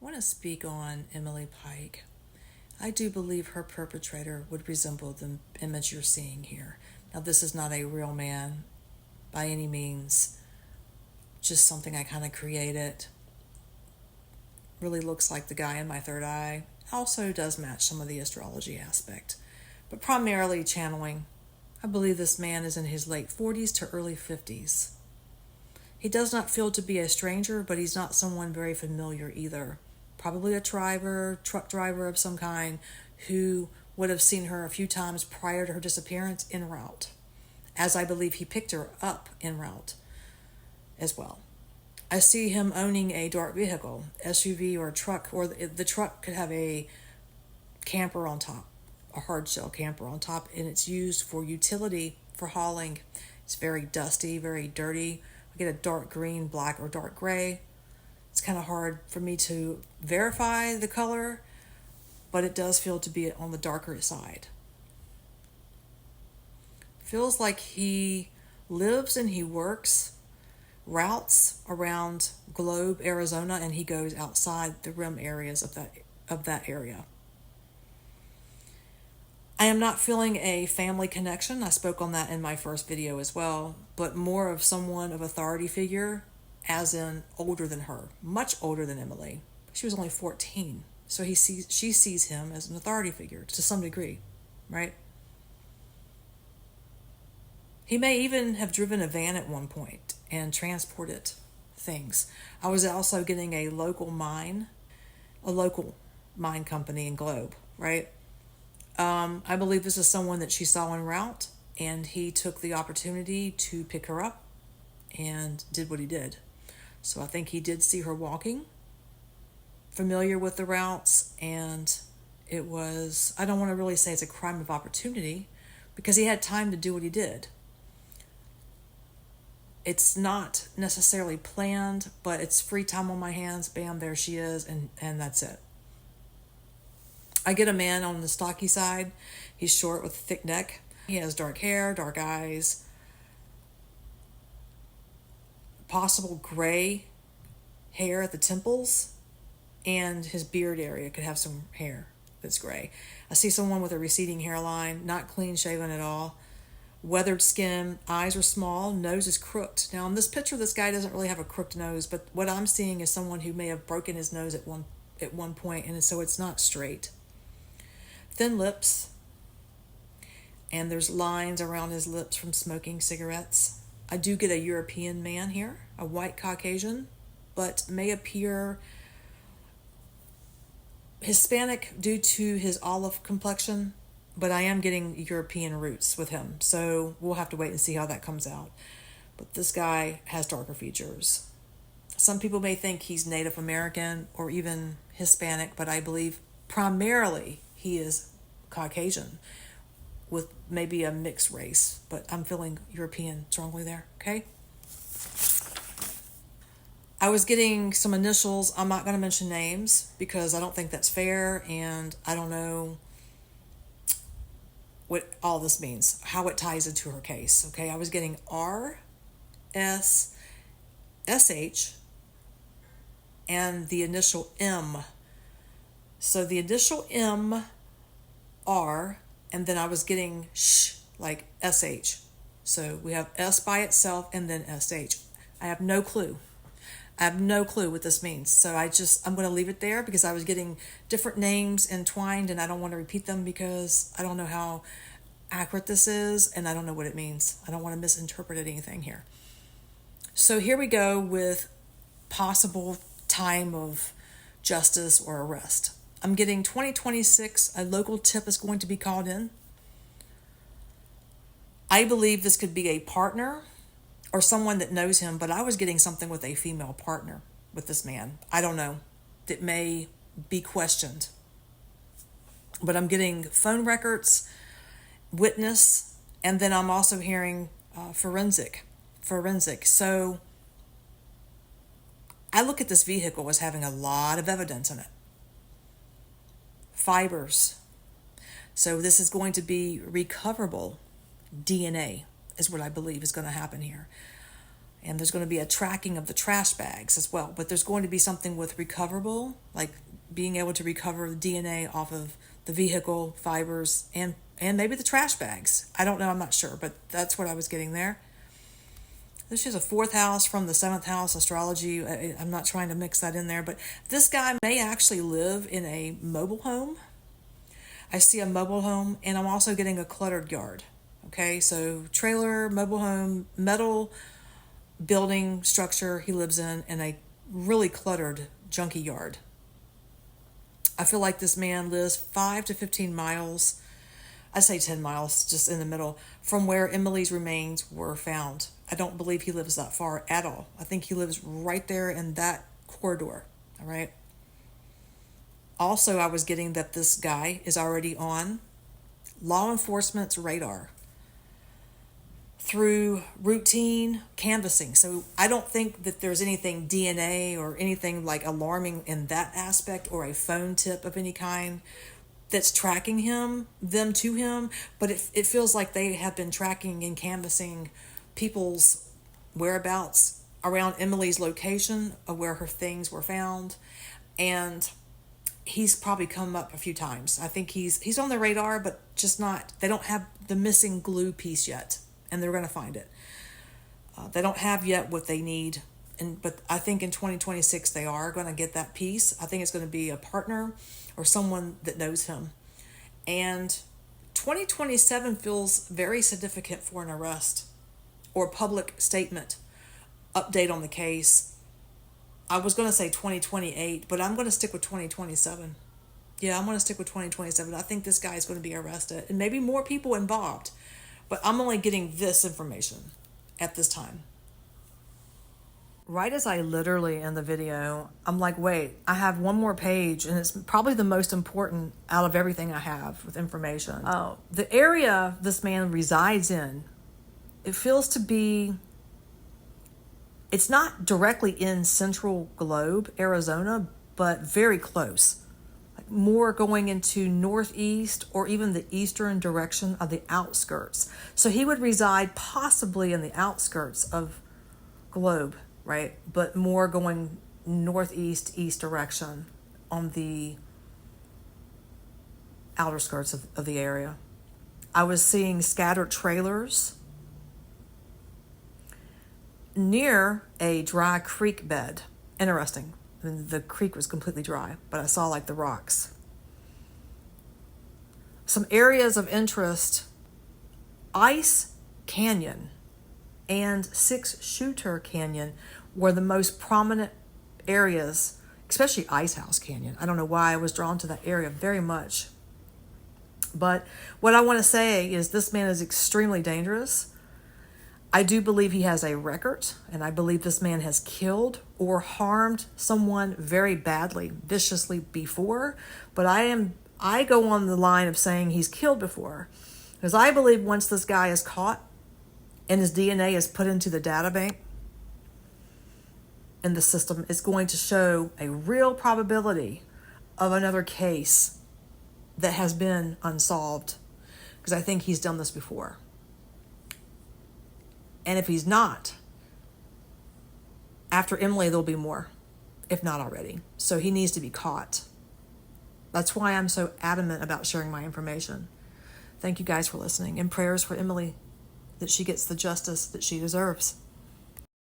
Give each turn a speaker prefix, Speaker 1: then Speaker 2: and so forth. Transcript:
Speaker 1: I want to speak on Emily Pike. I do believe her perpetrator would resemble the image you're seeing here. Now, this is not a real man by any means, just something I kind of created. Really looks like the guy in my third eye. Also does match some of the astrology aspect, but primarily channeling. I believe this man is in his late 40s to early 50s. He does not feel to be a stranger, but he's not someone very familiar either. Probably a truck driver of some kind, who would have seen her a few times prior to her disappearance en route, as I believe he picked her up en route as well. I see him owning a dark vehicle, SUV or truck, or the truck could have a camper on top, a hard shell camper on top, and it's used for utility for hauling. It's very dusty, very dirty. I get a dark green, black, or dark gray. It's kind of hard for me to verify the color, but it does feel to be on the darker side. Feels like he lives and he works routes around Globe, Arizona, and he goes outside the rim areas of that area. I am not feeling a family connection. I spoke on that in my first video as well, but more of someone of authority figure, as in older than her, much older than Emily. She was only 14, so she sees him as an authority figure to some degree, right? He may even have driven a van at one point and transported things. I was also getting a local mine company in Globe, right? I believe this is someone that she saw en route, and he took the opportunity to pick her up and did what he did. So I think he did see her walking, familiar with the routes, and it was, I don't want to really say it's a crime of opportunity, because he had time to do what he did. It's not necessarily planned, but it's free time on my hands. Bam, there she is, and that's it. I get a man on the stocky side. He's short with a thick neck. He has dark hair, dark eyes, possible gray hair at the temples, and his beard area could have some hair that's gray. I see someone with a receding hairline, not clean shaven at all, weathered skin, eyes are small, nose is crooked. Now in this picture, this guy doesn't really have a crooked nose, but what I'm seeing is someone who may have broken his nose at one point, and so it's not straight. Thin lips, and there's lines around his lips from smoking cigarettes. I do get a European man here, a white Caucasian, but may appear Hispanic due to his olive complexion, but I am getting European roots with him, so we'll have to wait and see how that comes out. But this guy has darker features. Some people may think he's Native American or even Hispanic, but I believe primarily he is Caucasian with maybe a mixed race, but I'm feeling European strongly there, okay? I was getting some initials. I'm not going to mention names because I don't think that's fair, and I don't know what all this means, how it ties into her case, okay? I was getting R, S, SH, and the initial M. So the initial M, R, and then I was getting sh, like SH. So we have S by itself and then SH. I have no clue. I have no clue what this means. So I'm going to leave it there because I was getting different names entwined, and I don't want to repeat them because I don't know how accurate this is, and I don't know what it means. I don't want to misinterpret anything here. So here we go with possible time of justice or arrest. I'm getting 2026, a local tip is going to be called in. I believe this could be a partner or someone that knows him, but I was getting something with a female partner with this man. I don't know. That may be questioned. But I'm getting phone records, witness, and then I'm also hearing forensic. So I look at this vehicle as having a lot of evidence in it. Fibers. So this is going to be recoverable DNA is what I believe is going to happen here. And there's going to be a tracking of the trash bags as well. But there's going to be something with recoverable, like being able to recover the DNA off of the vehicle fibers and maybe the trash bags. I don't know. I'm not sure. But that's what I was getting there. This is a fourth house from the seventh house astrology. I'm not trying to mix that in there. But this guy may actually live in a mobile home. I see a mobile home, and I'm also getting a cluttered yard. Okay, so trailer, mobile home, metal building structure he lives in a really cluttered, junky yard. I feel like this man lives 5 to 15 miles, I say 10 miles, just in the middle, from where Emily's remains were found. I don't believe he lives that far at all. I think he lives right there in that corridor, all right? Also, I was getting that this guy is already on law enforcement's radar through routine canvassing. So I don't think that there's anything DNA or anything like alarming in that aspect, or a phone tip of any kind that's tracking them to him. But it feels like they have been tracking and canvassing people's whereabouts around Emily's location of where her things were found. And he's probably come up a few times. I think he's on the radar, but just not, they don't have the missing glue piece yet, and they're going to find it. They don't have yet what they need, but I think in 2026 they are going to get that piece. I think it's going to be a partner or someone that knows him. And 2027 feels very significant for an arrest or public statement, update on the case. I was going to say 2028, but I'm going to stick with 2027. Yeah, I'm going to stick with 2027. I think this guy is going to be arrested, and maybe more people involved. But I'm only getting this information at this time. Right as I literally end the video, I'm like, wait, I have one more page, and it's probably the most important out of everything I have with information. The area this man resides in, it feels to be, it's not directly in Central Globe, Arizona, but very close. Like more going into northeast or even the eastern direction of the outskirts. So he would reside possibly in the outskirts of Globe, right? But more going northeast, east direction on the outer skirts of the area. I was seeing scattered trailers near a dry creek bed. Interesting. I mean, the creek was completely dry, but I saw like the rocks. Some areas of interest: Ice Canyon and Six Shooter Canyon were the most prominent areas, especially Ice House Canyon. I don't know why I was drawn to that area very much. But what I want to say is this man is extremely dangerous. I do believe he has a record, and I believe this man has killed or harmed someone very badly, viciously before. But I go on the line of saying he's killed before, because I believe once this guy is caught and his DNA is put into the data bank in the system, it's going to show a real probability of another case that has been unsolved, because I think he's done this before. And if he's not, after Emily, there'll be more, if not already. So he needs to be caught. That's why I'm so adamant about sharing my information. Thank you guys for listening, and prayers for Emily, that she gets the justice that she deserves.